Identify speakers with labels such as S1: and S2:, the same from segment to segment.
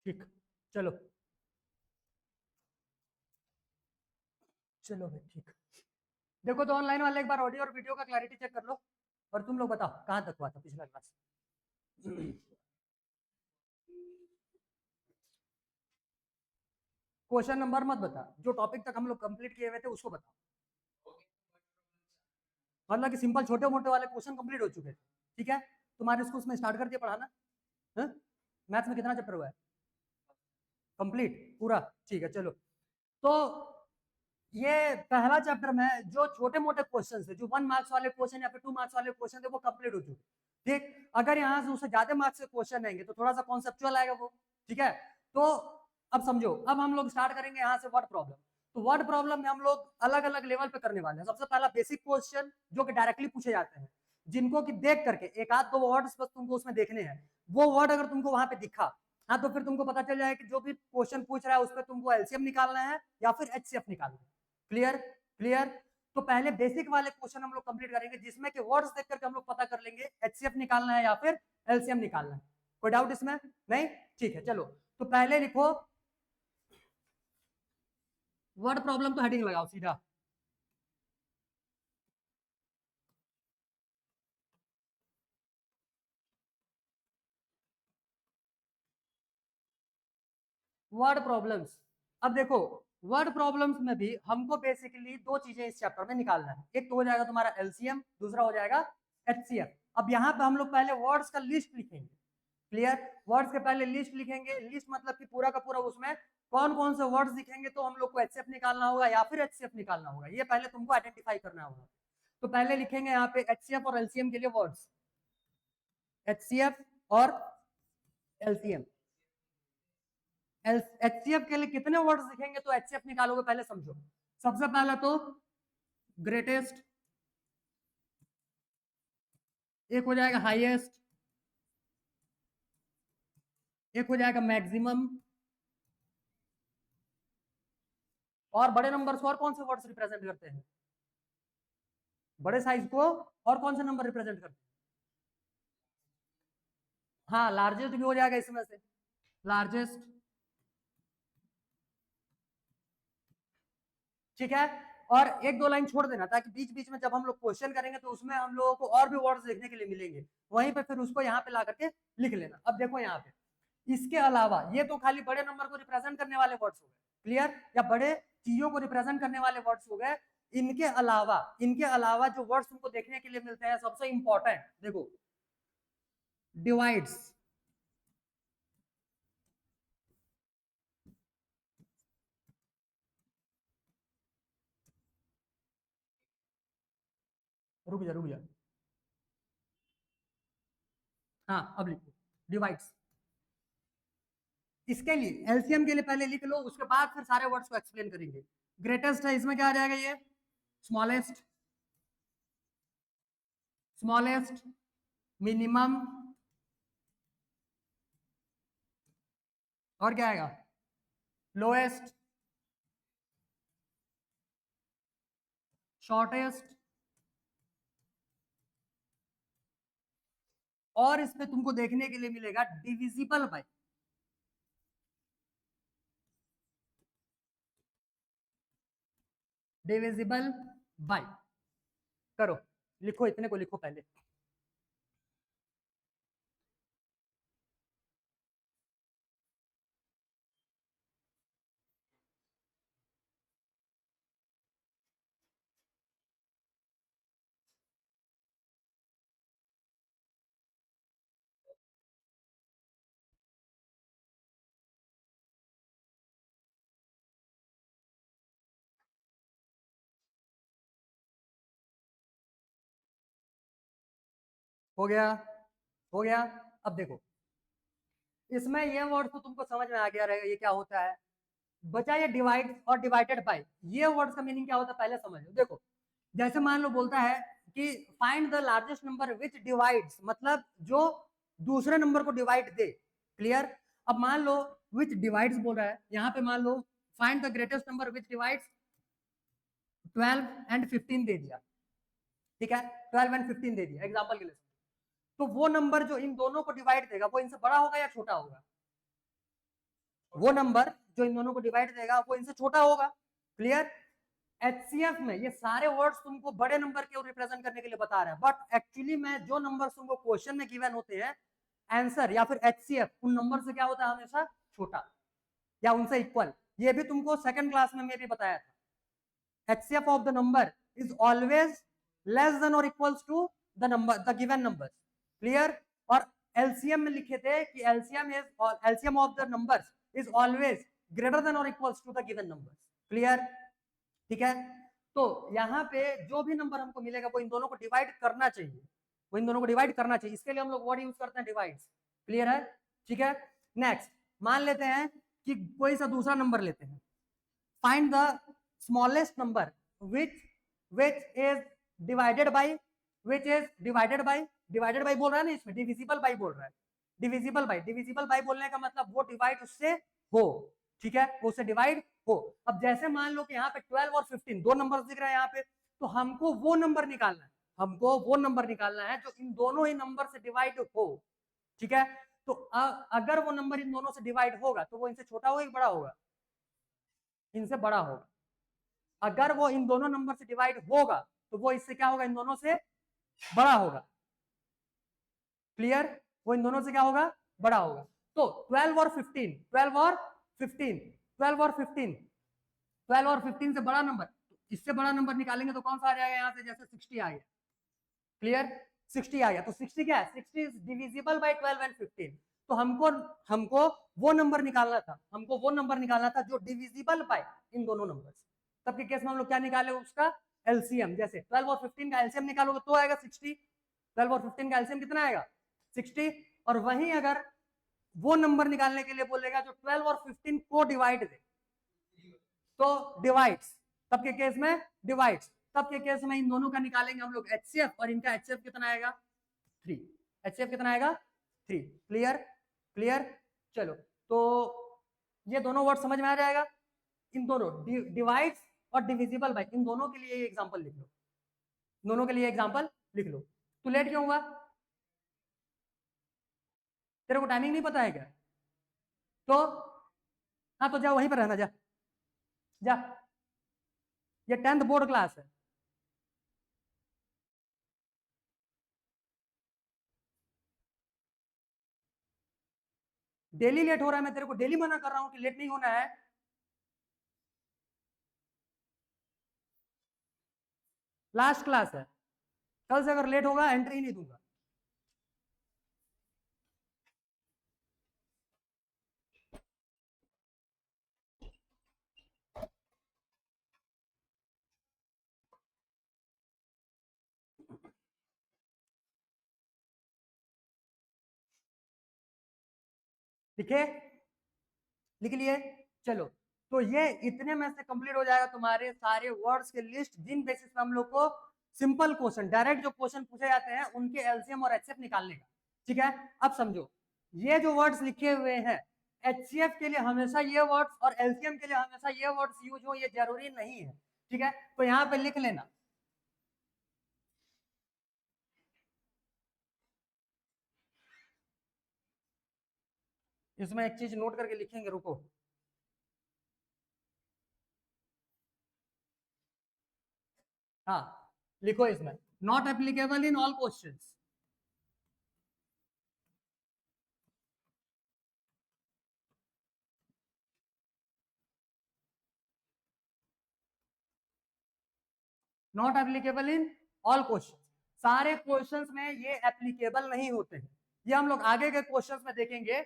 S1: ठीक, चलो चलो भाई ठीक। देखो तो ऑनलाइन वाले एक बार ऑडियो और वीडियो का क्लैरिटी चेक कर लो, और तुम लोग बताओ कहाँ तक हुआ था पिछला क्लास। क्वेश्चन नंबर मत बता, जो टॉपिक तक हम लोग कंप्लीट किए हुए थे उसको बताओ। मतलब कि सिंपल छोटे मोटे वाले क्वेश्चन कंप्लीट हो चुके थे, ठीक है। तुम्हारे स्कूल में स्टार्ट कर दिया पढ़ाना। मैथ्स में कितना चैप्टर हुआ है? कंप्लीट पूरा, ठीक है चलो। तो ये पहला चैप्टर में जो छोटे मोटे क्वेश्चन थे, जो 1 मार्क्स वाले क्वेश्चन या फिर 2 मार्क्स वाले क्वेश्चन थे, वो कंप्लीट हो चुके। ठीक, अगर यहाँ से उससे ज्यादा मार्क्स के क्वेश्चन आएंगे तो थोड़ा सा कॉन्सेप्चुअल आएगा वो, ठीक है। तो अब समझो, अब हम लोग स्टार्ट करेंगे यहाँ से वर्ड प्रॉब्लम। तो वर्ड प्रॉब्लम में हम लोग अलग अलग लेवल पे करने वाले हैं। सबसे पहला बेसिक क्वेश्चन जो कि डायरेक्टली पूछे जाते हैं, जिनको कि देख करके एक आध दो वर्ड्स बस तुमको उसमें देखने हैं। वो वर्ड अगर तुमको वहां पे दिखा, हाँ, तो फिर तुमको पता चल जाएगा कि जो भी क्वेश्चन पूछ रहा है उस पर तुमको एलसीएम निकालना है या फिर एचसीएफ निकालना है। क्लियर? क्लियर। तो पहले बेसिक वाले क्वेश्चन हम लोग कंप्लीट करेंगे, जिसमें कि वर्ड्स देख करके हम लोग पता कर लेंगे एचसीएफ निकालना है या फिर एलसीएम निकालना है। कोई डाउट इसमें? नहीं, ठीक है चलो। तो पहले लिखो वर्ड प्रॉब्लम, तो हेडिंग लगाओ सीधा। Word problems. अब देखो, वर्ड प्रॉब्लम्स में भी हमको बेसिकली दो चीजें इस चैप्टर में निकालना है। एक तो हो जाएगा तुम्हारा एलसीएम, दूसरा हो जाएगा एचसीएफ। अब यहाँ पे हम लोग पहले वर्ड्स का लिस्ट लिखेंगे। क्लियर? वर्ड्स के पहले लिस्ट लिखेंगे। लिस्ट मतलब कि पूरा का पूरा उसमें कौन कौन से वर्ड्स दिखेंगे तो हम लोग को एचसीएफ निकालना होगा या फिर एचसीएफ निकालना होगा, ये पहले तुमको आइडेंटिफाई करना होगा। तो पहले लिखेंगे यहाँ पे एचसीएफ और एलसीएम के लिए वर्ड्स, एचसीएफ और एलसीएम। एचसीएफ के लिए कितने वर्ड्स दिखेंगे तो एचसीएफ निकालोगे, पहले समझो। सबसे पहला तो ग्रेटेस्ट, एक हो जाएगा हाईएस्ट, एक हो जाएगा मैक्सिमम, और बड़े नंबर से और कौन से वर्ड्स रिप्रेजेंट करते हैं? बड़े साइज को और कौन से नंबर रिप्रेजेंट करते हैं? हाँ, लार्जेस्ट भी हो जाएगा इसमें से, लार्जेस्ट। ठीक है। और एक दो लाइन छोड़ देना, ताकि बीच बीच में जब हम लोग क्वेश्चन करेंगे तो उसमें हम लोगों को और भी वर्ड्स देखने के लिए मिलेंगे, वहीं पे फिर उसको यहाँ पे ला करके लिख लेना। अब देखो यहाँ पे, इसके अलावा ये तो खाली बड़े नंबर को रिप्रेजेंट करने वाले वर्ड्स हो गए, क्लियर, या बड़े चीजों को रिप्रेजेंट करने वाले वर्ड्स हो गए। इनके अलावा जो वर्ड्स तुमको देखने के लिए मिलते हैं, सबसे इंपॉर्टेंट देखो, डिवाइड्स। रुक जा रुक जा, हाँ अब लिखो डिवाइड्स। इसके लिए एलसीएम के लिए पहले लिख लो, उसके बाद फिर सारे वर्ड्स को एक्सप्लेन करेंगे। ग्रेटेस्ट है, इसमें क्या आ जाएगा? ये स्मॉलेस्ट, स्मॉलेस्ट, मिनिमम, और क्या आएगा? लोएस्ट, शॉर्टेस्ट, और इस पे तुमको देखने के लिए मिलेगा डिविजिबल बाय। डिविजिबल बाय, करो, लिखो, इतने को लिखो पहले। हो गया? हो गया? अब देखो, इसमें ये वर्ड तो तुमको समझ में आ गया रहेगा ये क्या होता है। बचा ये डिवाइड और डिवाइडेड बाय। ये वर्ड्स का मीनिंग क्या होता है पहले समझ लो। देखो, जैसे मान लो बोलता है कि find the largest number which divides, मतलब जो दूसरे नंबर को डिवाइड दे। क्लियर? अब मान लो विच डिवाइड्स बोल रहा है, यहाँ पे मान लो find the greatest number which divides 12 and 15 दे दिया। ठीक है, 12 एंड 15 दे दिया एग्जाम्पल के लिए। तो वो नंबर जो इन दोनों को डिवाइड देगा वो इनसे बड़ा होगा या छोटा होगा? वो नंबर जो इन दोनों को डिवाइड देगा वो इनसे छोटा होगा। क्लियर? एचसीएफ में ये सारे वर्ड्स तुमको बड़े नंबर के रिप्रेजेंट करने के लिए बता रहा है, बट एक्चुअली में जो नंबर तुमको क्वेश्चन में गिवन होते हैं आंसर या फिर एचसीएफ, उन नंबर से क्या होता है हमेशा छोटा या उनसे इक्वल। ये भी तुमको सेकंड क्लास में मैं भी बताया था। HCF of the number is always less than or equals to the given numbers. Clear? और LCM में लिखे थे कि LCM of the numbers is always greater than or equals to the given numbers. Clear? ठीक है? तो यहाँ पे जो भी नंबर हमको मिलेगा वो इन दोनों को डिवाइड करना चाहिए, वो इन दोनों को डिवाइड करना चाहिए। इसके लिए हम लोग वर्ड यूज करते हैं डिवाइड। क्लियर है? ठीक है। नेक्स्ट मान लेते हैं कि कोई सा दूसरा नंबर लेते हैं। Find the smallest number which is divided by divided by बोल रहा है ना, इसमें डिविजिबल बाई बोल रहा है। डिविजिबल बाई बोलने का मतलब वो डिवाइड उससे हो। ठीक है, वो उससे डिवाइड हो। अब जैसे मान लो कि यहाँ पे 12 और 15 दो नंबर दिख रहे हैं यहाँ पे, तो हमको वो नंबर निकालना है, जो इन दोनों ही नंबर से डिवाइड हो। ठीक है, तो अगर वो नंबर इन दोनों से डिवाइड होगा तो वो इनसे छोटा होगा कि बड़ा होगा? इनसे बड़ा होगा। अगर वो इन दोनों नंबर से डिवाइड होगा तो वो इससे क्या होगा? इन दोनों से बड़ा होगा। क्लियर? वो इन दोनों से क्या होगा? बड़ा होगा। तो 12 और 15 से बड़ा नंबर, इससे बड़ा नंबर निकालेंगे तो कौन सा आ जाएगा यहाँ से? जैसे 60 आ गया। क्लियर? 60 आ गया। तो 60 क्या है? 60 इज डिविजिबल बाय 12 एंड 15। तो हमको वो नंबर निकालना था जो डिविजिबल बाय इन दोनों नंबर। तब के केस में हम लोग क्या निकाले? उसका एलसीएम। जैसे 12 और 15 का एलसीएम निकालोगे तो आएगा 60। 12 और 15 का एलसीएम कितना आएगा? 60। और वहीं अगर वो नंबर निकालने के लिए बोलेगा जो 12 और 15 को डिवाइड दे, तो डिवाइड्स। तब के केस में डिवाइड्स। तब के केस में इन दोनों का निकालेंगे हम लोग एचसीएफ, और इनका एचसीएफ कितना आएगा? 3। एचसीएफ कितना आएगा? 3। क्लियर? चलो, तो ये दोनों वर्ड समझ में आ जाएगा। इन दोनों डिवाइड्स और डिविजिबल बाय, इन दोनों के लिए एग्जांपल लिख लो, दोनों के लिए एग्जांपल लिख लो। तू लेट क्यों हुआ? तेरे को टाइमिंग नहीं पता है क्या? तो हाँ, तो जा वहीं पर रहना, जा जा, ये 10th बोर्ड क्लास है। डेली लेट हो रहा है, मैं तेरे को डेली मना कर रहा हूं कि लेट नहीं होना है। लास्ट क्लास है, कल से अगर लेट होगा एंट्री नहीं दूंगा। लिखे? लिख लिए? चलो, तो ये इतने में से कंप्लीट हो जाएगा तुम्हारे सारे वर्ड्स के लिस्ट, जिन बेसिस पे हम लोग को सिंपल क्वेश्चन, डायरेक्ट जो क्वेश्चन पूछे जाते हैं उनके एलसीएम और एचसीएफ निकालने का। ठीक है, अब समझो, ये जो वर्ड्स लिखे हुए हैं एचसीएफ के लिए हमेशा ये वर्ड्स और एलसीएम के लिए हमेशा ये वर्ड्स यूज हो, ये जरूरी नहीं है। ठीक है, तो यहाँ पे लिख लेना। इसमें एक चीज नोट करके लिखेंगे, रुको। हाँ, लिखो इसमें, not applicable in all questions. Not applicable in all question, सारे क्वेश्चंस में ये एप्लीकेबल नहीं होते हैं। ये हम लोग आगे के क्वेश्चंस में देखेंगे,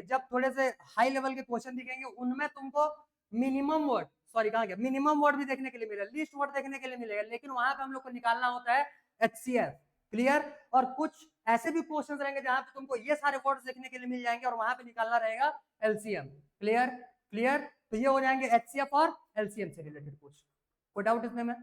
S1: जब थोड़े से हाई लेवल के क्वेश्चन दिखेंगे उनमें तुमको मिनिमम वर्ड, सॉरी कहाँ गया, मिनिमम वर्ड भी देखने के लिए मिलेगा, लिस्ट वर्ड देखने के लिए मिलेगा, लेकिन वहां पे हम लोग को निकालना होता है एचसीएफ। क्लियर? और कुछ ऐसे भी क्वेश्चन रहेंगे जहां पे तुमको ये सारे वर्ड्स देखने के लिए मिल जाएंगे और वहां पे निकालना रहेगा एलसीएम। क्लियर? तो ये हो जाएंगे एचसीएफ और एलसीएम से रिलेटेड क्वेश्चन। कोई डाउट इसमें में?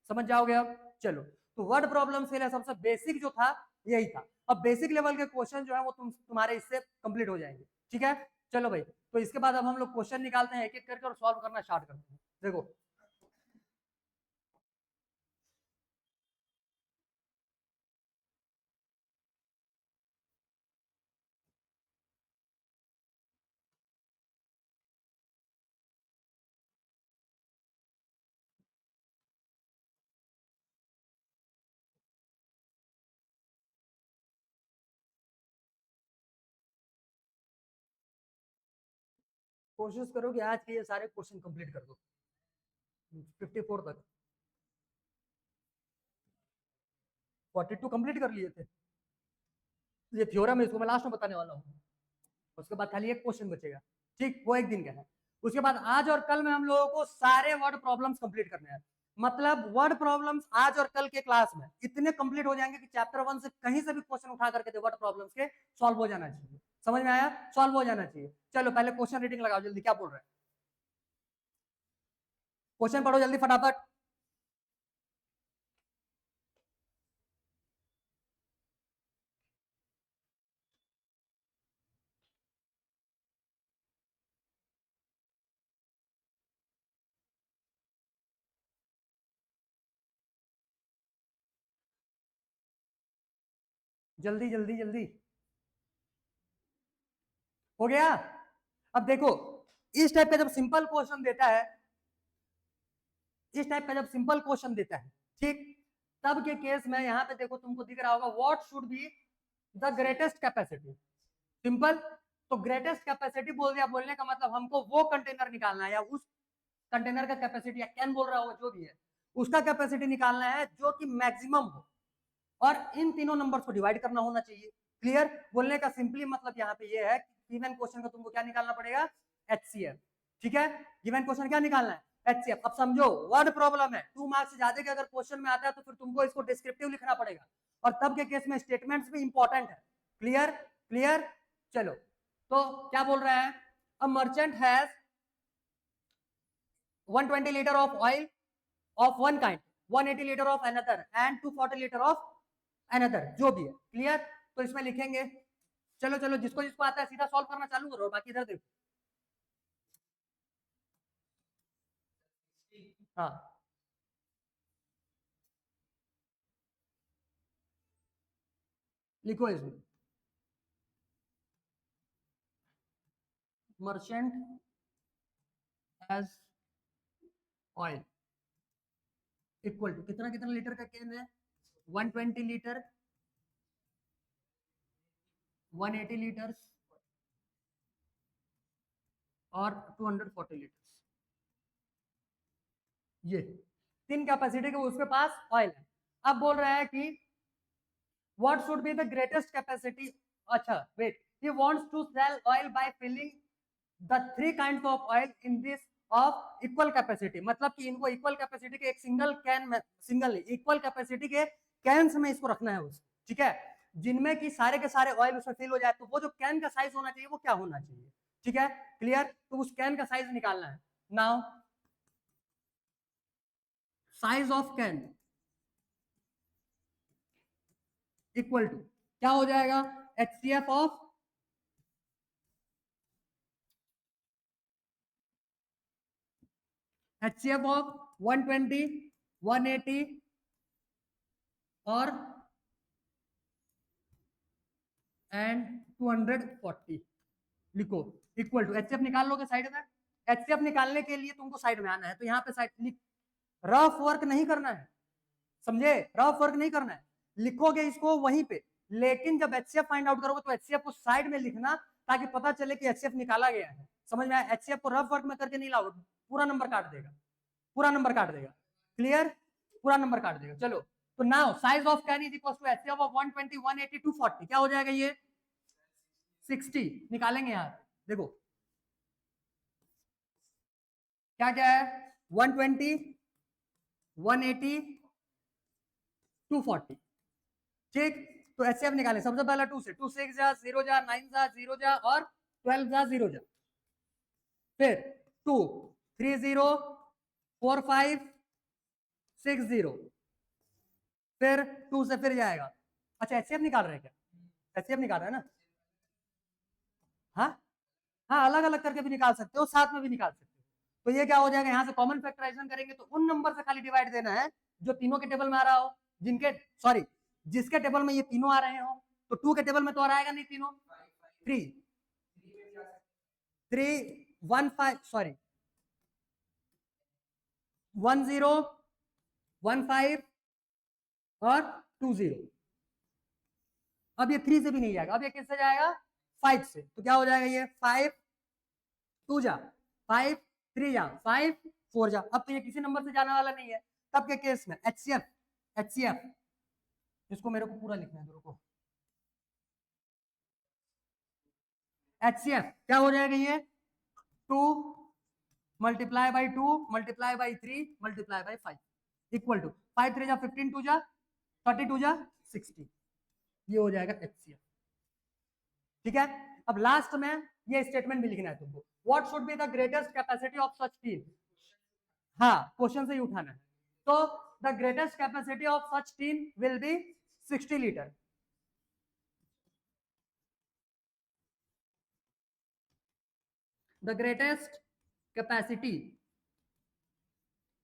S1: समझ जाओगे अब? चलो, तो वर्ड प्रॉब्लम के लिए सबसे बेसिक जो था यही था। अब बेसिक लेवल के क्वेश्चन जो है वो तुम्हारे इससे कंप्लीट हो जाएंगे। ठीक है, चलो भाई, तो इसके बाद अब हम लोग क्वेश्चन निकालते हैं एक एक करके और सॉल्व करना स्टार्ट करते हैं। देखो, कोशिश करो कि आज के ये सारे क्वेश्चन कंप्लीट कर दो 54 तक। 42 कंप्लीट कर लिए थे। ये थ्योरम है, इसको मैं लास्ट में बताने वाला हूँ। उसके बाद खाली एक क्वेश्चन बचेगा, ठीक, वो एक दिन का है। उसके बाद आज और कल में हम लोगों को सारे वर्ड प्रॉब्लम्स कंप्लीट करने हैं। मतलब वर्ड प्रॉब्लम्स आज और कल के क्लास में इतने कंप्लीट हो जाएंगे कि चैप्टर 1 से कहीं से भी क्वेश्चन उठा करके वर्ड प्रॉब्लम्स के सॉल्व हो जाना चाहिए। समझ में आया? सॉल्व हो जाना चाहिए। चलो पहले क्वेश्चन रीडिंग लगाओ जल्दी, क्या बोल रहे हैं? क्वेश्चन पढ़ो जल्दी फटाफट। जल्दी जल्दी जल्दी, हो गया? अब देखो, इस टाइप का जब सिंपल क्वेश्चन देता है, इस टाइप का जब सिंपल क्वेश्चन देता है, ठीक, तब के केस में यहाँ पे देखो तुमको दिख रहा होगा what should be the greatest capacity. Simple, तो ग्रेटेस्ट कैपेसिटी बोल दिया, बोलने का मतलब हमको वो कंटेनर निकालना है या उस कंटेनर का कैपेसिटी, या कैन बोल रहा हो जो भी है, उसका कैपेसिटी निकालना है जो कि मैक्सिमम हो, और इन तीनों नंबर्स को डिवाइड करना होना चाहिए। क्लियर? बोलने का सिंपली मतलब यहाँ पे ये है कि गिवन क्वेश्चन का तुमको क्या निकालना पड़ेगा? HCF। ठीक है, गिवन क्वेश्चन क्या निकालना है? HCF। अब समझो वर्ड प्रॉब्लम है, 2 मार्क्स से ज्यादा के अगर क्वेश्चन में आता है तो फिर तुमको इसको डिस्क्रिप्टिव लिखना पड़ेगा, और तब के केस में स्टेटमेंट्स भी इंपॉर्टेंट है। क्लियर? क्लियर? चलो, तो क्या बोल रहा है? A merchant has 120 litre of oil of one kind, 180 liter of another and 240 liter of another, जो भी है। क्लियर? तो इसमें लिखेंगे, चलो चलो जिसको जिसको आता है सीधा सॉल्व करना चालू करो, बाकी इधर देखो। हाँ, लिखो इसमें merchant as oil equal to कितना कितना लीटर का कैन है? 120 लीटर, 180 लीटर और 240 लीटर। ये 3 कैपेसिटी के उसके पास ऑयल है। अब बोल रहा है कि what should be the greatest capacity, अच्छा wait, he wants to sell oil by filling the 3 kinds of oil in this of equal capacity, मतलब कि इनको इक्वल कैपेसिटी के एक सिंगल कैन में, सिंगल नहीं, इक्वल कैपेसिटी के कैन्स में इसको रखना है उसको, ठीक है, जिनमें कि सारे के सारे ऑयल उसमें फिल हो जाए। तो वो जो कैन का साइज होना चाहिए वो क्या होना चाहिए? ठीक है, क्लियर? तो उस कैन का साइज निकालना है। Now size of can equal to क्या हो जाएगा? HCF ऑफ HCF ऑफ 120, 180 और एंड 240 लिखो, इक्वल टू HCF निकाल लोगे साइड में। HCF निकालने के लिए तुमको साइड में आना है, तो यहाँ पे साइड लिख, रफ वर्क नहीं करना है, समझे? रफ वर्क नहीं करना है, लिखोगे इसको वहीं पे, लेकिन जब HCF फाइंड आउट करोगे तो HCF को साइड में लिखना, ताकि पता चले कि HCF निकाला गया है। समझ में आया? HCF को रफ वर्क में करके नहीं लाओगे, पूरा नंबर काट देगा, पूरा नंबर काट देगा। क्लियर? पूरा नंबर काट देगा। चलो, तो now size of can is equal to HCF of 120, 180, 240, क्या हो जाएगा? ये 60 निकालेंगे यहाँ, देखो क्या क्या है, 120, 180, 240, ठीक। तो HCF निकालें, सबसे पहला 2 से, 2 6 जा 0 जा, 9 जा 0 जा और 12 जा 0 जा, फिर 2 3 0 4 5 6 0, फिर 2 से फिर जाएगा। अच्छा HCF निकाल रहे हैं क्या? HCF निकाल रहे हैं ना? हाँ हाँ, अलग अलग करके भी निकाल सकते हो, साथ में भी निकाल सकते हो। तो ये क्या हो जाएगा, यहाँ से कॉमन फैक्टराइजेशन करेंगे तो उन नंबर से खाली डिवाइड देना है जो तीनों के टेबल में आ रहा हो, जिनके सॉरी जिसके टेबल में ये तीनों आ रहे हो। तो 2 के टेबल में तो आ रहेगा नहीं तीनों, 3 3 1 5 सॉरी 1 0 1 5 और 2 0। अब ये 3 से भी नहीं जाएगा, अब ये किससे जाएगा? 5 से। तो क्या हो जाएगा ये 5 2 जा 5, 3 जा 5, 4 जा। अब तो ये किसी नंबर से जाने वाला नहीं है, तब के केस में HCF इसको मेरे को पूरा लिखना है, रुको। HCF क्या हो जाएगा, ये 2 multiply by 2 multiply by 3 multiply by 5 equal to 5 3 जा 15, 2 जा 32 जा 60, ये हो जाएगा HCF। ठीक है, अब लास्ट में ये स्टेटमेंट भी लिखना है तुमको, what should be the greatest capacity of such tin. हाँ, क्वेश्चन से ही उठाना है। तो the greatest capacity of such tin will be 60 litre. The greatest capacity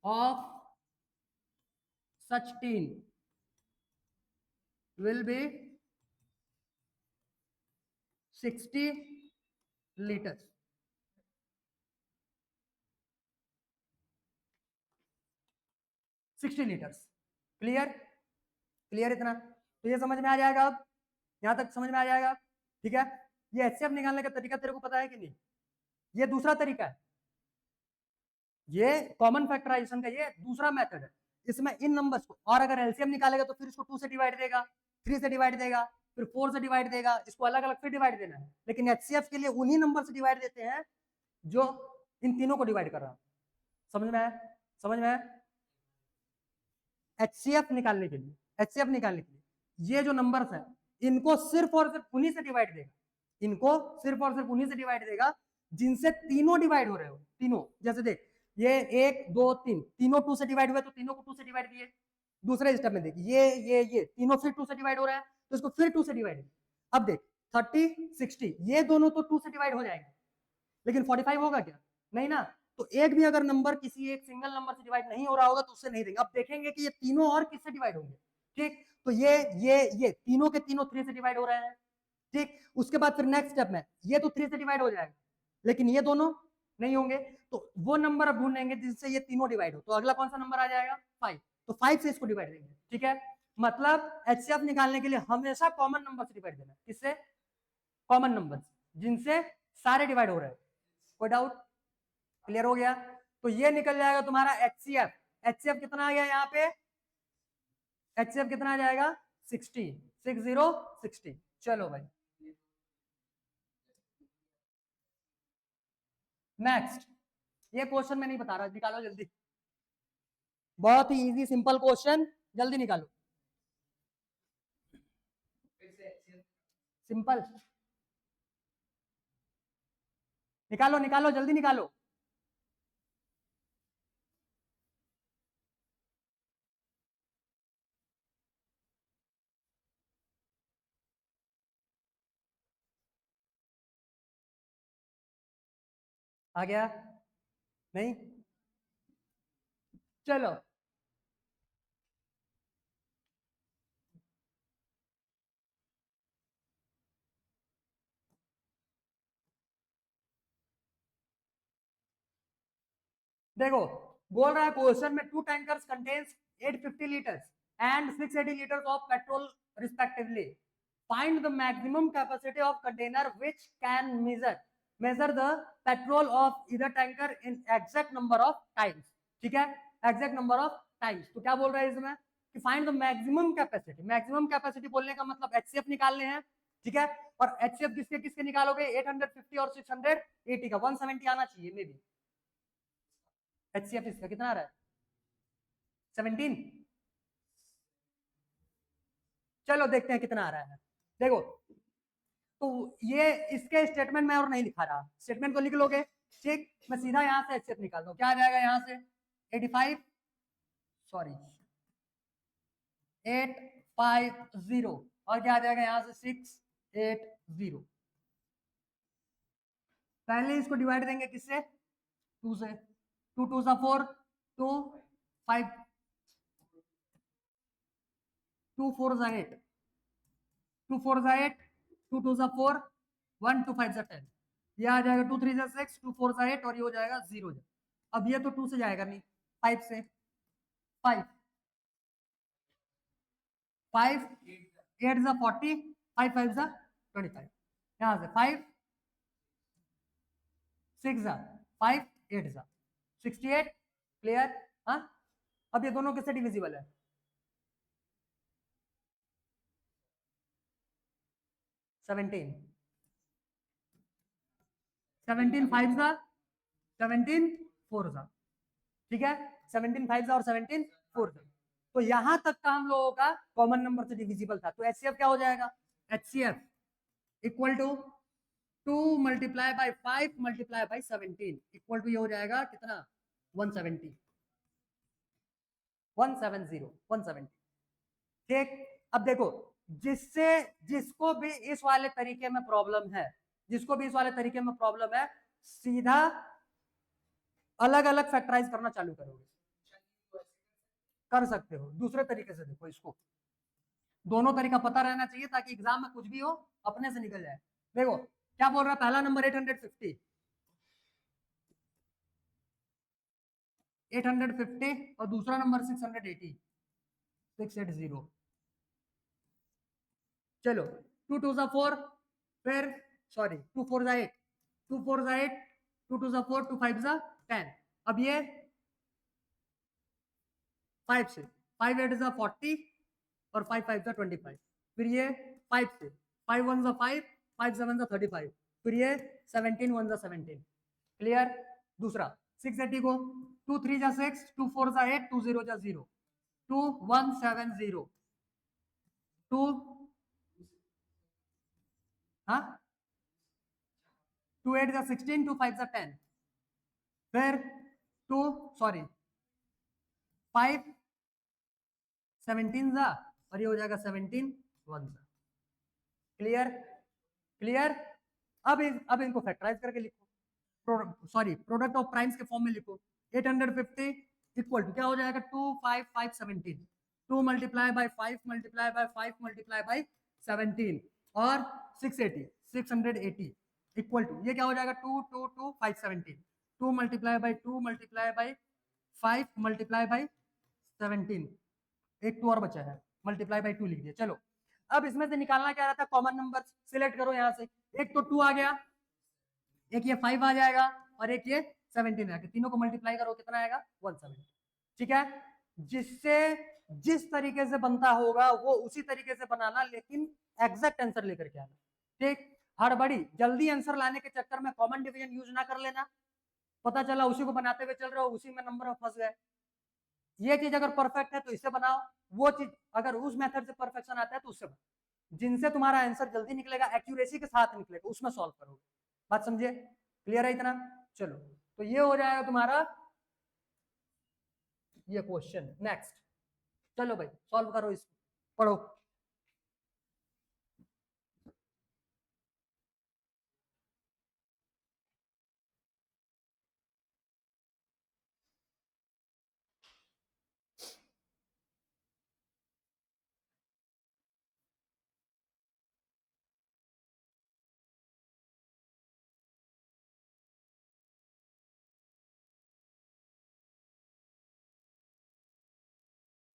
S1: of such tin will be 60 liters। Clear, clear इतना? तो ये समझ में आ जाएगा, अब यहां तक समझ में आ जाएगा। ठीक है, ये HCF निकालने का तरीका तेरे को पता है कि नहीं? ये दूसरा तरीका है, ये कॉमन फैक्टराइजेशन का ये दूसरा मेथड है। इसमें इन नंबर्स को, और अगर एलसीएम निकालेगा तो फिर इसको 2 से डिवाइड देगा, 3 से डिवाइड देगा, फिर 4 से डिवाइड देगा, इसको अलग अलग फिर डिवाइड देना है। लेकिन HCF के लिए उन्हीं नंबर से डिवाइड देते हैं जो इन तीनों को डिवाइड कर रहा हूं। समझ में आया? समझ में आया? HCF निकालने के लिए ये जो नंबर्स है इनको सिर्फ और सिर्फ उन्हीं से डिवाइड देगा, इनको सिर्फ और सिर्फ उन्हीं से डिवाइड देगा जिनसे तीनों डिवाइड हो रहे हो। तीनों, जैसे देख ये 1 2 3 तीनों 2 से डिवाइड हुए तो तीनों को 2 से डिवाइड दिए। दूसरे स्टेप में देख ये तीनों फिर 2 से डिवाइड हो रहा है तो इसको फिर 2 से डिवाइड। अब देख 30 60 ये दोनों तो 2 से डिवाइड हो जाएंगे, लेकिन 45 होगा क्या? नहीं ना। तो एक भी अगर नंबर किसी एक सिंगल नंबर से डिवाइड नहीं हो रहा होगा तो उससे नहीं देंगे। अब देखेंगे कि ये तीनों और किससे डिवाइड होंगे। ठीक, तो ये तीनों के तीनों 3 से डिवाइड हो रहे हैं। ठीक, उसके बाद फिर नेक्स्ट स्टेप में ये तो 3 से डिवाइड हो जाएगा, लेकिन ये दोनों नहीं होंगे, तो वो नंबर अब ढूंढेंगे जिससे ये तीनों डिवाइड हो। तो अगला कौन सा नंबर आ जाएगा? 5। तो 5 से इसको डिवाइड देंगे। ठीक है, मतलब HCF निकालने के लिए हमेशा कॉमन नंबर से डिवाइड देना। किससे? कॉमन नंबर जिनसे सारे डिवाइड हो रहे हैं। कोई डाउट? क्लियर हो गया? तो ये निकल जाएगा तुम्हारा HCF कितना आ गया यहाँ पे? HCF कितना आ जाएगा? 60 60। चलो भाई नेक्स्ट, ये क्वेश्चन मैं नहीं बता रहा, निकालो जल्दी, बहुत ही इजी सिंपल क्वेश्चन, जल्दी निकालो। सिंपल, निकालो निकालो जल्दी निकालो। आ गया? नहीं? चलो देखो, बोल रहा है क्वेश्चन में 2 tankers contains 850 litres and 680 litres of petrol respectively. Find the maximum capacity of container which can measure the petrol of either tanker in exact number of times। ठीक है, exact number of times। तो क्या बोल रहा है इसमें कि find the maximum capacity. Maximum capacity बोलने का मतलब HCF निकालने हैं। ठीक है, और HCF किसके किसके निकालोगे? 850 और 680 का 170 आना चाहिए मे बी। HCF इसका कितना आ रहा है? 17। चलो देखते हैं कितना आ रहा है। देखो, तो ये इसके स्टेटमेंट में और नहीं लिखा रहा, स्टेटमेंट को लिख लोगे। ठीक, मैं सीधा यहाँ से HCF निकाल दूं, क्या आ जाएगा यहाँ से? 85 सॉरी 850 और क्या आ जाएगा यहाँ से? 680। पहले इसको डिवाइड देंगे किससे? 2 से। 2 2 सा 4, 2 5 2 4 सा 8, 2 4 सा 8, 2 2 सा 4, 1 2 5 सा 10, ये आ जाएगा 2 3 सा 6, 2 4 सा 8 और ये हो जाएगा 0। अब ये तो 2 से जाएगा नहीं, 5 से। 5 5 8 सा 40, 5 5 सा 25, यहाँ से 5 6 5 8 68, क्लियर। हाँ, अब ये दोनों किससे डिविजिबल है? 17 17 5 17 4, ठीक है। 17 5 और 17 4, तो यहां तक का हम लोगों का कॉमन नंबर से डिविजिबल था। तो एचसीएफ क्या हो जाएगा? HCF equal to 2 multiply by 5 multiply by 17 equal to ये हो जाएगा कितना? 170 170। ठीक, अब देखो, जिसको भी इस वाले तरीके में प्रॉब्लम है, जिसको भी इस वाले तरीके में प्रॉब्लम है, सीधा अलग अलग फैक्टराइज करना चालू करोगे। कर सकते हो दूसरे तरीके से, देखो इसको, दोनों तरीका पता रहना चाहिए ताकि एग्जाम में कुछ भी हो अपने से निकल जाए। देखो क्या बोल रहा है, पहला नंबर 850 और दूसरा नंबर 680 680। चलो 2 2 4, फिर सॉरी 2 4 8, 2 4 8, 2 2 4, 2 5 10। अब ये 5 से 5 8 40 और 5 5 25। फिर ये 5 से 5 1 5, 5 7 35। फिर ये 17 1 17, क्लियर। दूसरा 680 को 2 3 6, 2 4 8, 2 0 0, 2 1 7 0, 2 हाँ 2 8 16, 2 5 10, फिर 2 सॉरी 5 17 और ये हो जाएगा 17 1, क्लियर क्लियर। अब इनको फैक्टराइज करके लिखो, सॉरी प्रोडक्ट ऑफ प्राइम्स के फॉर्म में लिखो। 850 इक्वल टू क्या हो जाएगा? 2 5 5 17, 2 multiply by 5 multiply by 5 multiply by 17 और 680 680 इक्वल टू ये क्या हो जाएगा? 2 2 2 5 17, 2 multiply by 2 multiply by 5 multiply by 17, एक 2 और बचा है, मल्टीप्लाई बाय 2 लिख दिया। चलो अब इसमें से निकालना क्या रहता है? कॉमन नंबर सिलेक्ट करो यहाँ से। एक तो 2 आ गया, एक ये 5 आ जाएगा और एक ये 17 आएगा। तीनों को मल्टीप्लाई करो, कितना आएगा? 170, ठीक है। जिससे जिस तरीके से बनता होगा वो उसी तरीके से बनाना, लेकिन एग्जैक्ट आंसर लेकर के आना, ठीक। हड़बड़ी जल्दी आंसर लाने के चक्कर में कॉमन डिवीजन यूज ना कर लेना, पता चला उसी को बनाते हुए चल रहे हो, उसी में नंबर में फंस गए। ये चीज अगर परफेक्ट है तो इससे बनाओ, वो चीज अगर उस मेथड से परफेक्शन आता है तो उससे बनाओ। जिनसे तुम्हारा आंसर जल्दी निकलेगा, एक्यूरेसी के साथ निकलेगा, उसमें सॉल्व करोगे। बात समझे? क्लियर है इतना? चलो तो ये हो जाएगा तुम्हारा ये क्वेश्चन। नेक्स्ट चलो भाई सॉल्व करो, इसको पढ़ो।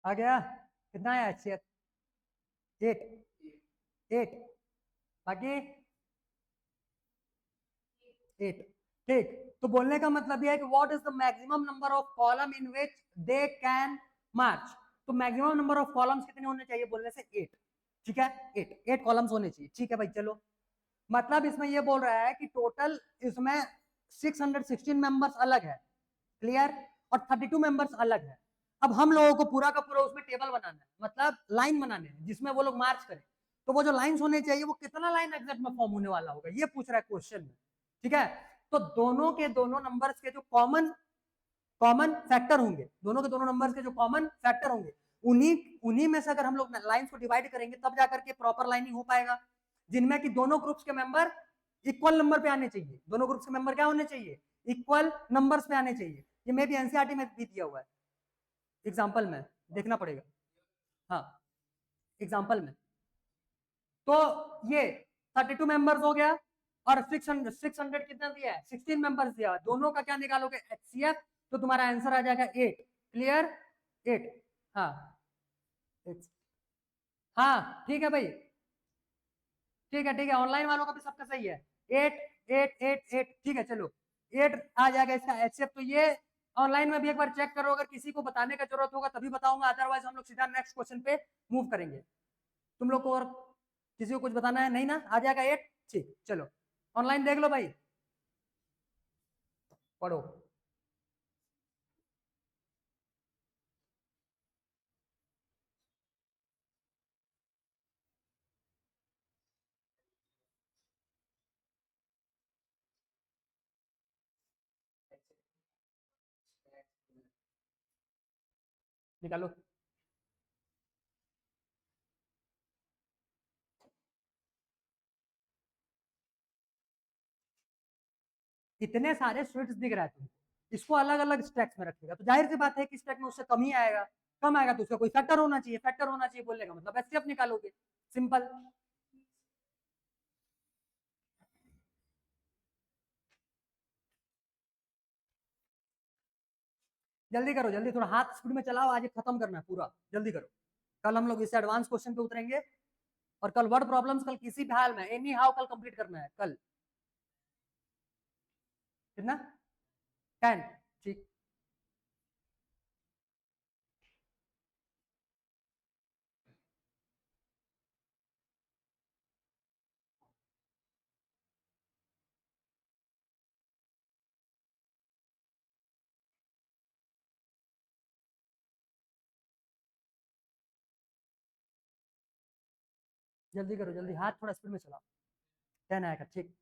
S1: आ गया? कितना है? 8 8 बाकी 8, ठीक। तो बोलने का मतलब यह है कि what is the maximum number of column in which they can march. तो मैक्सिमम नंबर ऑफ कॉलम्स कितने होने चाहिए? बोलने से 8, ठीक है। 8 कॉलम्स होने चाहिए, ठीक है भाई। चलो मतलब इसमें ये बोल रहा है कि टोटल इसमें 616 मेंबर्स अलग है, क्लियर, और 32 मेंबर्स अलग है। अब हम लोगों को पूरा का पूरा उसमें टेबल बनाना है, मतलब लाइन बनाने हैं जिसमें वो लोग मार्च करें। तो वो जो लाइंस होने चाहिए वो कितना लाइन एग्जैक्ट में फॉर्म होने वाला होगा, ये पूछ रहा है क्वेश्चन में, ठीक है। तो दोनों के दोनों नंबर्स के जो कॉमन कॉमन फैक्टर होंगे, दोनों के दोनों नंबर्स के जो कॉमन फैक्टर होंगे, उन्हीं उन्हीं में से अगर हम लोग लाइंस को डिवाइड करेंगे तब जाकर के प्रॉपर लाइनिंग हो पाएगा, जिनमें कि दोनों ग्रुप्स के मेंबर इक्वल नंबर पे आने चाहिए। दोनों ग्रुप्स के मेंबर क्या होने चाहिए? इक्वल नंबर्स पे आने चाहिए। ये मे भी एनसीईआरटी में भी दिया हुआ है, एग्जाम्पल में देखना पड़ेगा। हाँ एग्जाम्पल में तो ये 32 मेंबर्स हो गया और 600 कितना दिया है? 16 मेंबर्स दिया है। दोनों का क्या निकालोगे? एचसीएफ, तो तुम्हारा आंसर आ जाएगा 8, क्लियर 8। हाँ हाँ ठीक है भाई, ठीक है ऑनलाइन वालों का भी सबका सही है। 8 8 8 8, ठीक है चलो 8 आ जाएगा इसका HCF। तो ये ऑनलाइन में भी एक बार चेक करो, अगर किसी को बताने का जरूरत होगा तभी बताऊंगा, अदरवाइज हम लोग सीधा नेक्स्ट क्वेश्चन पे मूव करेंगे। तुम लोग को और किसी को कुछ बताना है नहीं ना? आ जाएगा 8, ठीक, चलो ऑनलाइन देख लो भाई, पढ़ो। निकालो। इतने सारे स्वीट्स दिख रहा है तुमको, इसको अलग अलग स्टैक्स में रखेगा तो जाहिर सी बात है कि स्टैक में उससे कम ही आएगा। कम आएगा तो उसका कोई फैक्टर होना चाहिए, फैक्टर होना चाहिए बोलने का मतलब एचसीएफ निकालोगे, सिंपल। जल्दी करो, जल्दी, थोड़ा हाथ स्पीड में चलाओ, आज खत्म करना है पूरा, जल्दी करो। कल हम लोग इस एडवांस क्वेश्चन पे उतरेंगे, और कल वर्ड प्रॉब्लम्स कल किसी भी हाल में एनी हाउ कल कंप्लीट करना है कल। कितना? 10, ठीक। जल्दी करो, जल्दी, हाथ थोड़ा स्पीड में चलाओ। 10 आएगा, ठीक,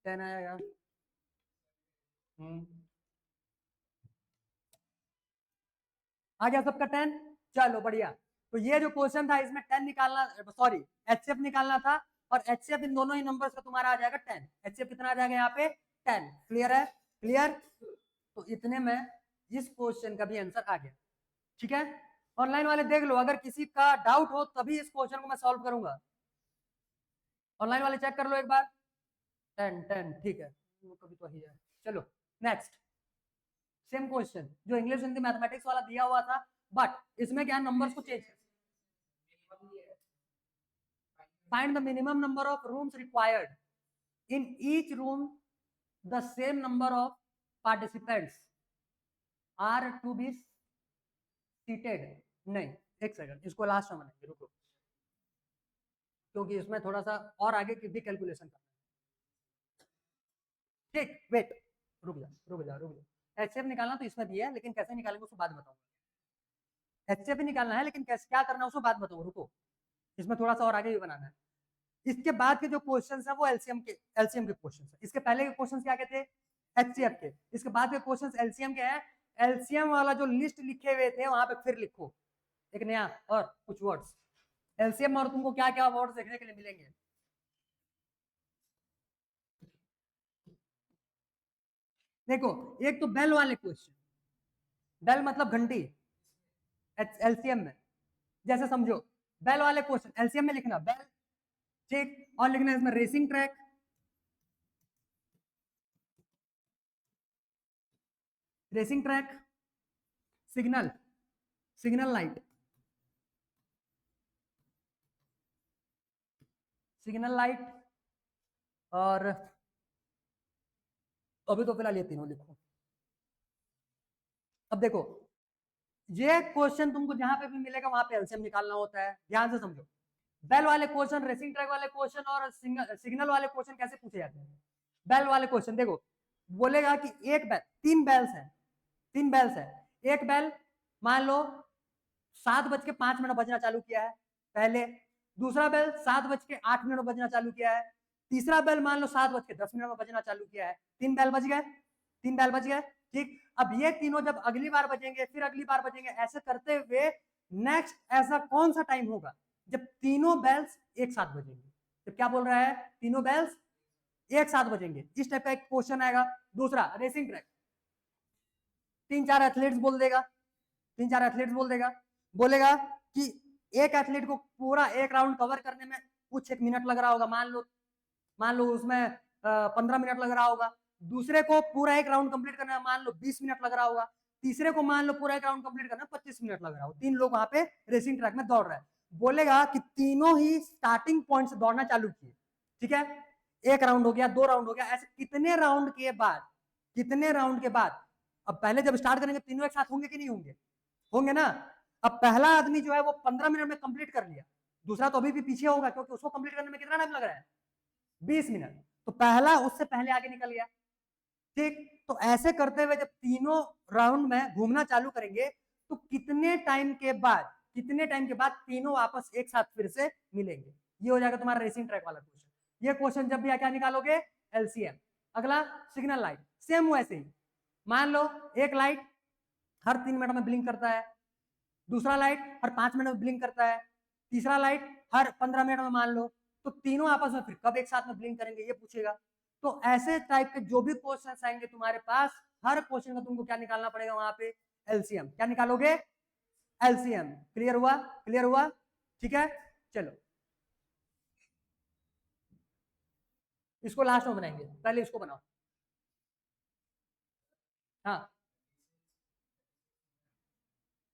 S1: 10 आएगा। आ गया सबका 10, चलो बढ़िया। तो ये जो क्वेश्चन था इसमें 10 निकालना, सॉरी एचसीएफ निकालना था, और एचसीएफ इन दोनों ही नंबर्स का तुम्हारा आ जाएगा 10। एचसीएफ कितना आ जाएगा यहाँ पे? 10। क्लियर है? क्लियर। तो इतने में इस क्वेश्चन का भी आंसर आ गया, ठीक है। ऑनलाइन वाले देख लो, अगर किसी का डाउट हो तभी इस क्वेश्चन को मैं सॉल्व करूंगा। ऑनलाइन वाले चेक कर लो एक बार। 10 10, ठीक है, कभी तो ही है। चलो नेक्स्ट, सेम क्वेश्चन जो इंग्लिश हिंदी मैथमेटिक्स वाला दिया हुआ था, बट इसमें क्या नंबर्स को change. Find the minimum number of rooms required in each room, the same number of participants are to be seated. नहीं, एक सेकंड, इसको लास्ट में बनाएंगे, रुको, क्योंकि इसमें थोड़ा सा और आगे की भी कैलकुलेशन करना है। ठीक, वेट, रुक जा रुक जा रुक जा। एचसीएफ निकालना तो इसमें भी है, लेकिन कैसे निकालेंगे उसको बाद बताऊंगा। एचसीएफ भी निकालना है, लेकिन कैसे क्या करना है उसको बाद बताऊंगा, रुको, इसमें थोड़ा सा और आगे भी बनाना है। इसके बाद के जो क्वेश्चन है वो एलसीएम के क्वेश्चन है। इसके पहले के क्वेश्चन क्या के थे? एचसीएफ के। इसके बाद के क्वेश्चन एलसीएम के हैं। एलसीएम वाला जो लिस्ट लिखे हुए थे वहां पे फिर लिखो एक नया और कुछ वर्ड्स एलसीएम, और तुमको क्या क्या वर्ड्स देखने के लिए मिलेंगे। देखो, एक तो बेल वाले क्वेश्चन, बेल मतलब घंटी, एलसीएम में, जैसे समझो बेल वाले क्वेश्चन एलसीएम में लिखना बेल, ठीक, और लिखना है इसमें racing track, racing track, signal, signal light, signal light, और अभी तो फिलहाल ये तीनों लिखो। अब देखो, ये क्वेश्चन तुमको जहां पे भी मिलेगा वहां पे एलसीएम निकालना होता है, ध्यान से समझो। बेल वाले क्वेश्चन, रेसिंग ट्रैक वाले क्वेश्चन और सिग्नल वाले क्वेश्चन कैसे पूछे जाते हैं? बेल वाले क्वेश्चन देखो, बोलेगा कि एक बेल, 3 बेल्स है, 3 बेल्स है, एक बेल मान लो 7:05 बजना चालू किया है पहले, दूसरा बेल 7:08 बजना चालू किया है, तीसरा बेल मान लो 7:10 में बजना चालू किया है। 3 बेल बज गए, 3 बेल बज गए, ठीक। अब ये तीनों जब अगली बार बजेंगे, फिर अगली बार बजेंगे, ऐसे करते हुए नेक्स्ट ऐसा कौन सा टाइम होगा जब तीनों बेल्स एक साथ बजेंगे? तो क्या बोल रहा है? तीनों बेल्स एक साथ बजेंगे, इस टाइप का एक क्वेश्चन आएगा। दूसरा रेसिंग ट्रैक, 3-4 एथलीट्स बोल देगा, 3-4 एथलीट्स बोल देगा, बोलेगा कि एक एथलीट को पूरा एक राउंड कवर करने में कुछ 1 मिनट लग रहा होगा, मान लो उसमें 15 मिनट लग रहा होगा, दूसरे को पूरा एक राउंड कंप्लीट करने में मान लो 20 मिनट लग रहा होगा, तीसरे को मान लो पूरा एक राउंड कंप्लीट करना 25 मिनट लग रहा होगा। 3 लोग वहां पे रेसिंग ट्रैक में दौड़ रहे हैं, बोलेगा कि तीनों ही स्टार्टिंग पॉइंट से दौड़ना चालू किए, ठीक है। एक राउंड हो गया, 2 राउंड हो गया, ऐसे कितने राउंड के बाद, कितने राउंड के बाद, अब पहले जब स्टार्ट करेंगे तीनों एक साथ होंगे कि नहीं होंगे, होंगे ना। अब पहला आदमी जो है वो 15 मिनट में कंप्लीट कर लिया, दूसरा तो अभी भी पीछे होगा क्योंकि उसको कंप्लीट करने में कितना टाइम लग रहा है, 20 मिनट, तो पहला उससे पहले आगे निकल गया। ठीक, तो ऐसे करते हुए जब तीनों राउंड में घूमना चालू करेंगे तो कितने टाइम के बाद, कितने टाइम के बाद तीनों वापस एक साथ फिर से मिलेंगे, ये हो जाएगा तुम्हारा रेसिंग ट्रैक वाला क्वेश्चन। ये क्वेश्चन जब भी क्या निकालोगे, एलसीएम। अगला सिग्नल लाइट, सेम वैसे ही, मान लो एक लाइट हर 3 मिनट में ब्लिंक करता है, दूसरा लाइट हर 5 मिनट में ब्लिंक करता है, तीसरा लाइट हर 15 मिनट में मान लो, तो तीनों आपस में फिर कब एक साथ में ब्लिंक करेंगे ये पूछेगा। तो ऐसे टाइप के जो भी क्वेश्चन आएंगे तुम्हारे पास, हर क्वेश्चन का तुमको क्या निकालना पड़ेगा वहां पे, एलसीएम। क्या निकालोगे, एलसीएम। क्लियर हुआ, क्लियर हुआ, ठीक है। चलो इसको लास्ट में बनाएंगे, पहले इसको बनाओ। हाँ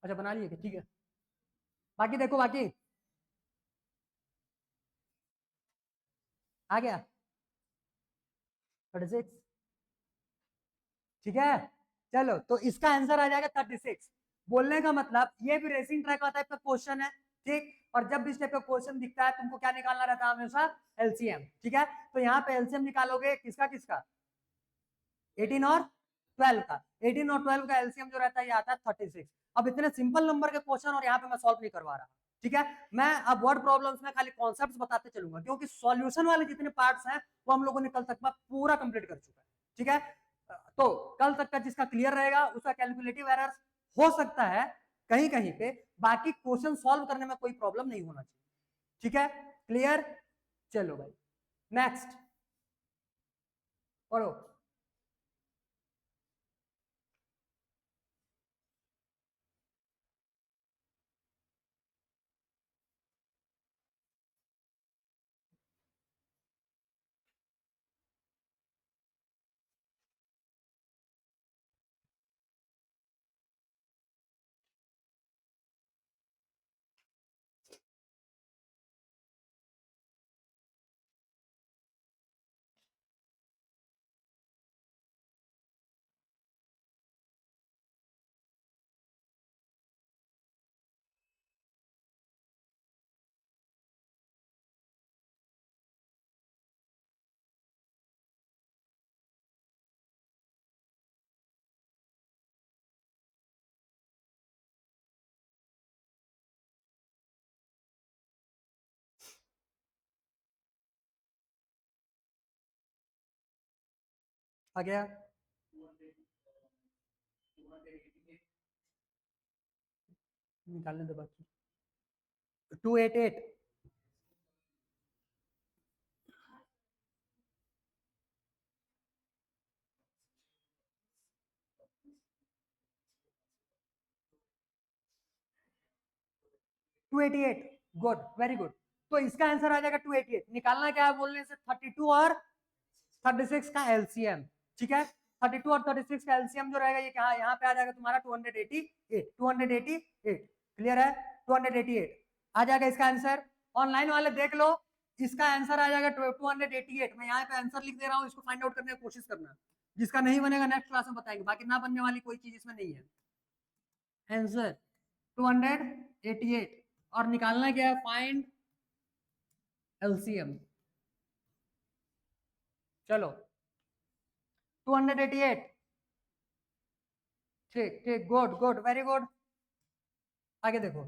S1: अच्छा बना लिए, ठीक है। बाकी देखो, बाकी आ गया 36, ठीक है। चलो तो इसका आंसर आ जाएगा 36। बोलने का मतलब ये भी रेसिंग ट्रैक का टाइप का क्वेश्चन है, ठीक। और जब भी इस टाइप का क्वेश्चन दिखता है तुमको क्या निकालना रहता है हमेशा, एलसीएम, ठीक है। तो यहाँ पे एलसीएम निकालोगे किसका किसका, 18 और 12 का, 18 और 12 का एलसीएम जो रहता है ये आता है 36। अब इतने सिंपल नंबर के क्वेश्चन और यहाँ पे मैं सॉल्व नहीं करवा रहा, ठीक है। मैं अब वर्ड प्रॉब्लम्स में खाली कॉन्सेप्ट्स बताते चलूंगा क्योंकि सॉल्यूशन वाले जितने पार्ट्स हैं वो हम लोगों ने कल तक पूरा कंप्लीट कर चुका है, ठीक है। तो कल तक का जिसका क्लियर रहेगा उसका कैलकुलेटिव एरर्स हो सकता है कहीं कहीं पे, बाकी क्वेश्चन सॉल्व करने में कोई प्रॉब्लम नहीं होना चाहिए, ठीक है। क्लियर, चलो भाई नेक्स्ट पढ़ो। आ गया, निकालने दो बाकी, 288, 288, गुड, वेरी गुड। तो इसका आंसर आ जाएगा 288। निकालना क्या है बोलने से, 32 और 36 का एलसीएम, ठीक है। 32 और 36 का एलसीएम जो रहेगा ये क्या, यहाँ पे आ जाएगा तुम्हारा 288, 288, क्लियर है, 288 आ जाएगा इसका आंसर। ऑनलाइन वाले देख लो, इसका आंसर आ जाएगा 288। मैं यहाँ पे आंसर लिख दे रहा हूँ, इसको फाइंड आउट करने की कोशिश करना, जिसका नहीं बनेगा नेक्स्ट क्लास में बताएंगे, बाकी ना बनने वाली कोई चीज इसमें नहीं है। आंसर 288, और निकालना क्या है, फाइंड एलसीएम। चलो 288, ठीक ठीक, गुड गुड, वेरी गुड। आगे देखो,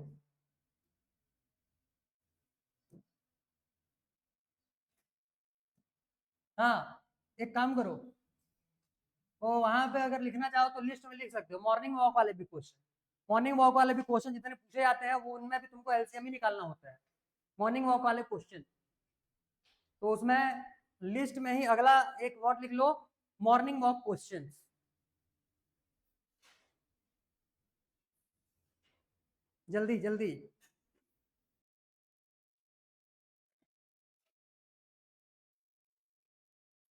S1: हाँ एक काम करो, तो वहां पे अगर लिखना चाहो तो लिस्ट में लिख सकते हो, मॉर्निंग वॉक वाले भी क्वेश्चन, मॉर्निंग वॉक वाले भी क्वेश्चन जितने पूछे जाते हैं वो उनमें भी तुमको एलसीएम ही निकालना होता है, मॉर्निंग वॉक वाले क्वेश्चन। तो उसमें लिस्ट में ही अगला एक वर्ड लिख लो, मॉर्निंग वॉक क्वेश्चन। जल्दी जल्दी,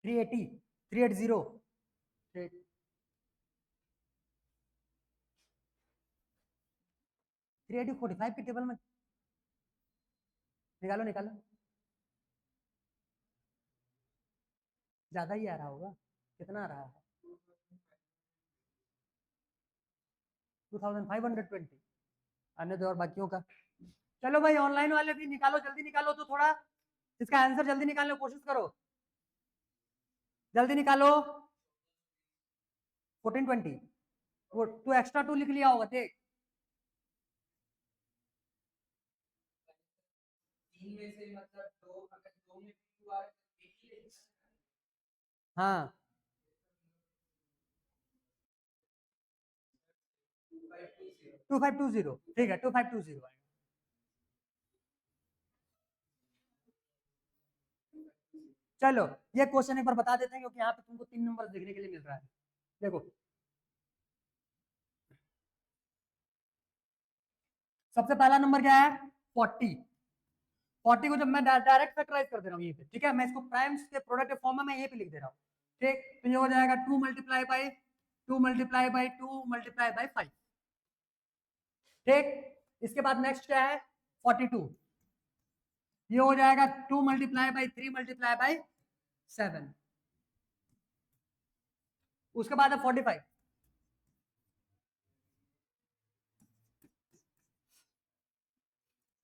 S1: 380, 380, 380, 45 की टेबल में निकालो निकालो। ज्यादा ही आ रहा होगा, कितना आ रहा है? 2520। आने दो और बाकियों का। चलो भाई ऑनलाइन वाले भी निकालो, जल्दी निकालो तो थोड़ा, इसका आंसर जल्दी निकालने की कोशिश करो, जल्दी निकालो। 1420, वो तू एक्स्ट्रा 2 लिख लिया होगा देख।
S2: तीन में से मतलब दो, अगर दो में टू आ रहा है तो एक ही रहेगा।
S1: हाँ 2520, ठीक है 2520 आएगा। चलो ये क्वेश्चन एक बार बता देते हैं क्योंकि यहाँ पे तुमको 3 नंबर देखने के लिए मिल रहा है। देखो सबसे पहला नंबर क्या है? 40। 40 को जब मैं डायरेक्ट फैक्टराइज कर दे रहा हूँ ये पे, ठीक है, मैं इसको प्राइम्स के प्रोडक्ट के फॉर्म में मैं ये पे लिख दे रहा हूँ, ठीक। तो ये हो जाएगा 2 multiply by 2 multiply by 2 multiply by 5, ठीक। इसके बाद नेक्स्ट क्या है? 42, ये हो जाएगा 2 मल्टीप्लाई बाई 3 मल्टीप्लाई बाई 7। उसके बाद है 45,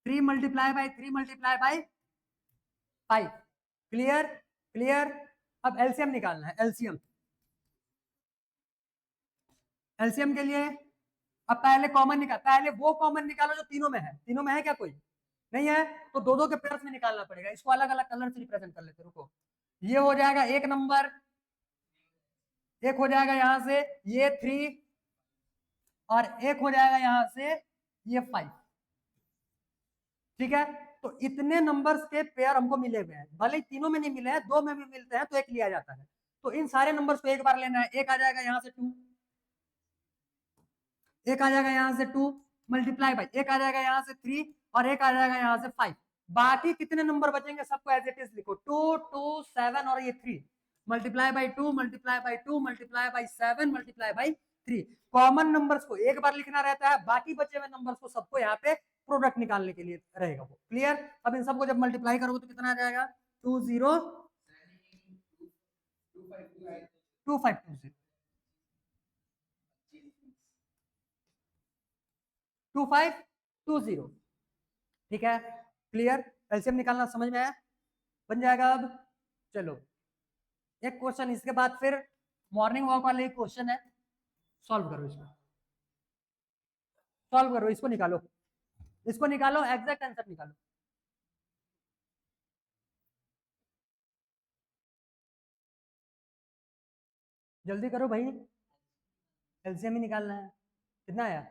S1: 3 multiply by 3 multiply by 5। Clear? Clear? अब एलसीएम निकालना है, एलसीएम। एलसीएम के लिए अब पहले कॉमन निकाल, पहले वो कॉमन निकालो जो तीनों में है। तीनों में है क्या कोई? नहीं है तो दो दो के पेयर्स में निकालना पड़ेगा। इसको अलग अलग कलर से रिप्रेजेंट कर लेते, रुको। ये हो जाएगा एक नंबर, एक हो जाएगा यहां से ये 3, और एक हो जाएगा यहां से ये 5, ठीक है। तो इतने नंबर्स के पेयर हमको मिले हुए हैं, भले ही तीनों में नहीं मिले हैं, दो में भी मिलते हैं तो एक लिया जाता है। तो इन सारे नंबर्स को एक बार लेना है। एक आ जाएगा यहां से 2, एक आ जाएगा यहां से 2 मल्टीप्लाई बाई, एक आ जाएगा यहां से 3, और एक आ जाएगा यहां से 5। बाकी कितने नंबर बचेंगे सबको एज इट इज लिखो, 2 2 7 और ये 3, multiply by 2 multiply by 2 multiply by 7 multiply by 3। Common numbers को एक बार लिखना रहता है, बाकी बचे हुए नंबर्स को सबको यहाँ पे प्रोडक्ट निकालने के लिए रहेगा वो। क्लियर? अब इन सबको जब मल्टीप्लाई करोगे तो कितना आ जाएगा? 2520 2520, ठीक है। क्लियर? एलसीएम निकालना समझ में आया? बन जाएगा अब। चलो एक क्वेश्चन इसके बाद फिर मॉर्निंग वॉक वाले क्वेश्चन है, सॉल्व करो इसको, सॉल्व करो, इसको निकालो, इसको निकालो, एग्जैक्ट आंसर निकालो। जल्दी करो भाई, एलसीएम ही निकालना है। कितना आया?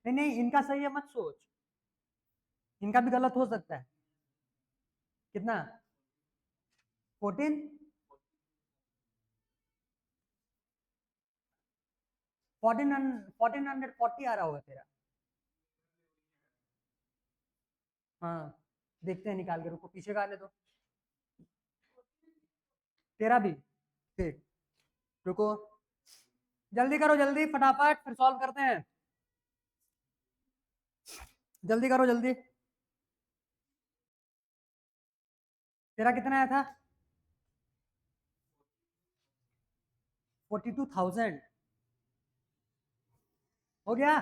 S1: नहीं नहीं इनका सही है, मत सोच, इनका भी गलत हो सकता है। कितना? 14? 1440 आ रहा होगा तेरा। हाँ देखते हैं निकाल के, रुको पीछे का आने दो। तेरा भी? ठीक, रुको, जल्दी करो, जल्दी फटाफट, फिर सॉल्व करते हैं। जल्दी करो जल्दी। तेरा कितना आया था? 42,000 हो गया?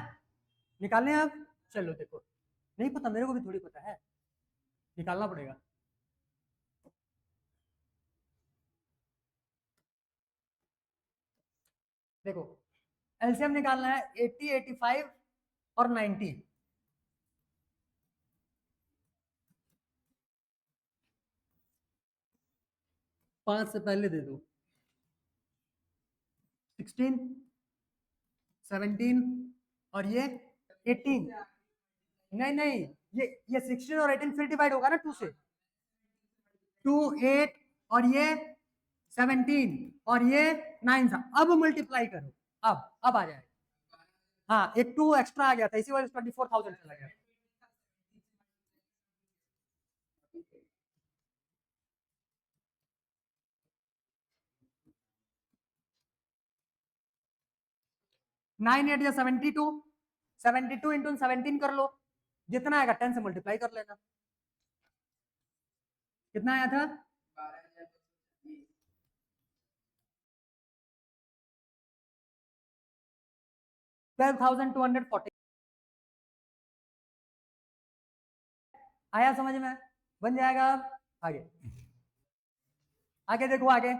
S1: निकालने अब? चलो देखो, नहीं पता मेरे को भी थोड़ी पता है, निकालना पड़ेगा। देखो एलसीएम निकालना है, 80 85 और 90। 5 से पहले दे दो, 16 17 और ये 18। नहीं नहीं, ये 16 और 18 फिर डिवाइड होगा ना 2 से, 2 8 और ये 17 और ये 9 था। अब मल्टीप्लाई करो, अब आ जाएगा। हाँ एक 2 एक्स्ट्रा आ गया था, इसी वजह से 24,000 चला गया। नाइन एट या 72, 72 इंटू 17 कर लो, जितना आएगा 10 से मल्टीप्लाई कर लेना। कितना आया था? 12,240 आया समझ में? बन जाएगा। आगे आगे देखो, आगे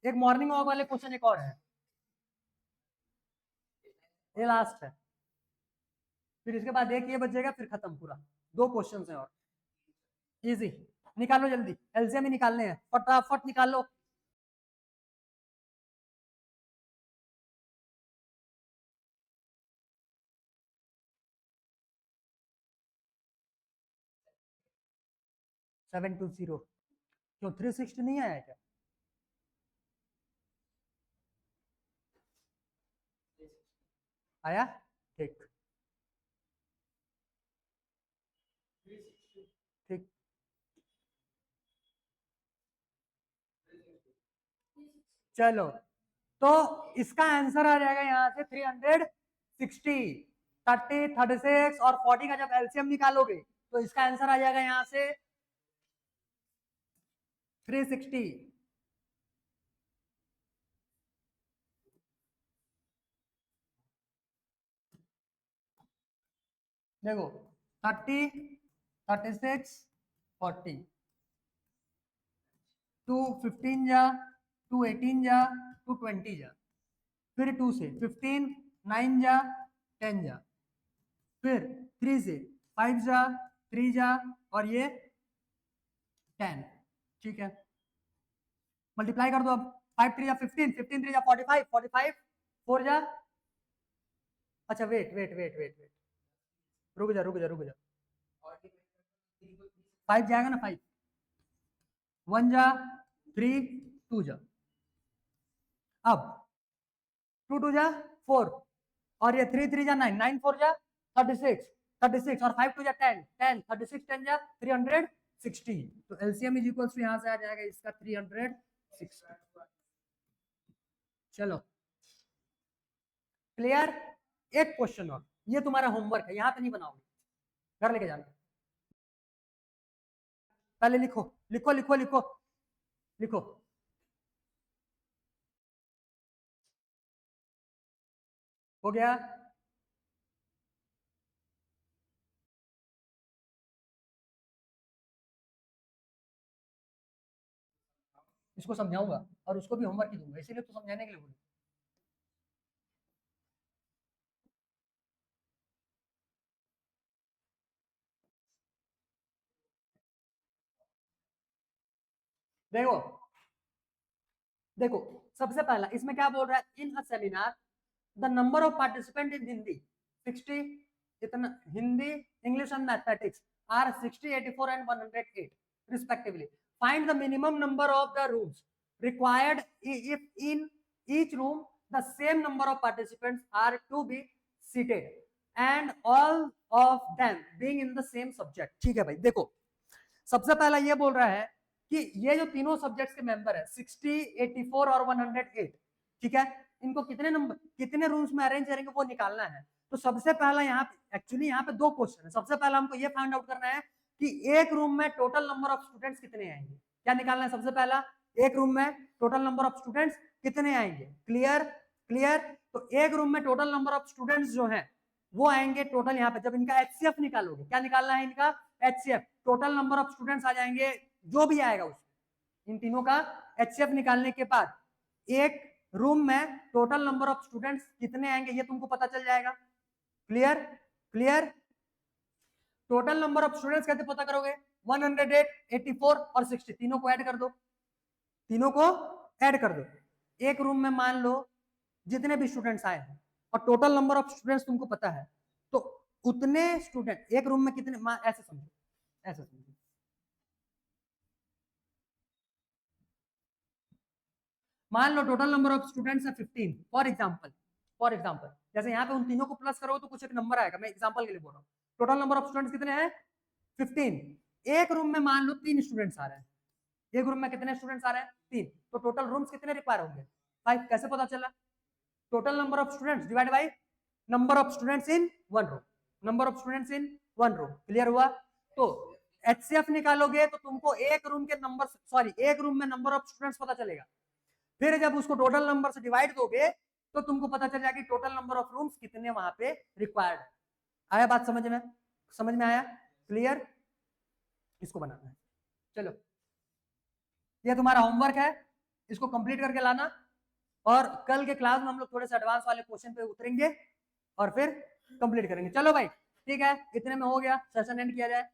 S1: एक मॉर्निंग वॉक वाले क्वेश्चन एक और है, ये लास्ट है, फिर इसके बाद एक ये बचेगा, फिर खत्म पूरा। 2 क्वेश्चन है और इजी। निकालो जल्दी, एलसीएम ही निकालने हैं, फटाफट निकालो। सेवन टू जीरो क्यों 360 नहीं आया क्या? आया, ठीक ठीक। चलो, तो इसका आंसर आ जाएगा यहाँ से 360। 30, 36 और 40 का जब एलसीएम निकालोगे तो इसका आंसर आ जाएगा यहाँ से 360। देखो 30, 36, 40, 2 15 जा, 2 18 जा, 2 20 जा, फिर 2 से 15, 9 जा, 10 जा, फिर 3 से 5 जा, 3 जा, और ये 10। ठीक है, मल्टीप्लाई कर दो अब। 5 3 जा 15, 15 3 जा 45, 45 4 जा, अच्छा wait wait wait wait wait, रुक जा रुक जा रुक जा, 5 जाएगा ना, 5 1 जा 3 2 जा, अब 2 2 जा 4, और ये 3 3 जा 9, 9 4 जा 36, 36 और 5 2 जा 10, 10 36 10 जा 360। तो एलसीएम इज इक्वल्स टू यहां से आ जाएगा इसका 360। चलो क्लियर? एक क्वेश्चन और, ये तुम्हारा होमवर्क है, यहां पे नहीं बनाओगे, घर लेके जाना। पहले लिखो लिखो लिखो लिखो लिखो। हो गया? इसको समझाऊंगा और उसको भी होमवर्क ही दूंगा, इसीलिए तो समझाने के लिए बोलूं। देखो देखो, सबसे पहला इसमें क्या बोल रहा है, in a seminar the number of participant in Hindi 60, इतना Hindi English and mathematics are 60, 84 and 108 respectively. Find the minimum number of the rooms required if in each room the same number of participants are to be seated and all of them being in the same subject. ठीक है भाई, देखो सबसे पहला ये बोल रहा है कि ये जो तीनों सब्जेक्ट्स के मेंबर है 60, 84 और 108, ठीक है, इनको कितने नंबर कितने रूम्स में अरेंज करेंगे वो निकालना है। तो सबसे पहला यहाँ पे एक्चुअली यहाँ पे 2 क्वेश्चन है। सबसे पहला हमको ये फाइंड आउट करना है कि एक रूम में टोटल नंबर ऑफ स्टूडेंट्स कितने आएंगे। क्या निकालना है सबसे पहला, एक रूम में टोटल नंबर ऑफ स्टूडेंट्स कितने आएंगे। क्लियर? क्लियर? तो एक रूम में टोटल नंबर ऑफ स्टूडेंट्स जो है वो आएंगे टोटल, यहाँ पे जब इनका एचसीएफ निकालोगे, क्या निकालना है इनका HCF, total number of students आ जाएंगे, जो भी आएगा उसमें इन तीनों का एचसीएफ निकालने के बाद एक रूम में टोटल नंबर ऑफ स्टूडेंट्स कितने आएंगे ये तुमको पता चल जाएगा। Clear? Clear? Total number of students कैसे पता करोगे, 108, 84 और 60 तीनों को ऐड कर दो, तीनों को ऐड कर दो। एक रूम में मान लो जितने भी स्टूडेंट्स आए हैं और टोटल नंबर ऑफ स्टूडेंट्स तुमको पता है, तो उतने स्टूडेंट एक रूम में कितने, ऐसे समझो, ऐसे समझो, मान लो टोटल नंबर ऑफ स्टूडेंट्स है 15 फॉर एग्जांपल जैसे यहाँ पे उन तीनों को प्लस करो तो कुछ एक नंबर आएगा, मैं एग्जांपल के लिए बोल रहा हूँ। टोटल नंबर ऑफ स्टूडेंट्स कितने हैं 15। एक रूम में मान लो 3 स्टूडेंट्स आ रहे हैं, एक रूम में कितने स्टूडेंट्स आ रहे हैं 3, तो टोटल रूम्स कितने रिक्वायर होंगे 5। कैसे पता चला, total number of students divide by number of students in one room, number of students in one room. Clear हुआ? तो एचसीएफ निकालोगे तो तुमको एक रूम के नंबर एक रूम में नंबर ऑफ स्टूडेंट्स पता चलेगा, फिर जब उसको टोटल नंबर से डिवाइड दोगे तो तुमको पता चल जाएगा कि टोटल नंबर ऑफ रूम्स कितने वहां पे रिक्वायर्ड। आया बात समझ में? समझ में आया? क्लियर? इसको बनाना है। चलो, ये तुम्हारा होमवर्क है, इसको कंप्लीट करके लाना, और कल के क्लास में हम लोग थोड़े से एडवांस वाले क्वेश्चन पे उतरेंगे और फिर कंप्लीट करेंगे। चलो भाई, ठीक है, इतने में हो गया, सेशन एंड किया जाए।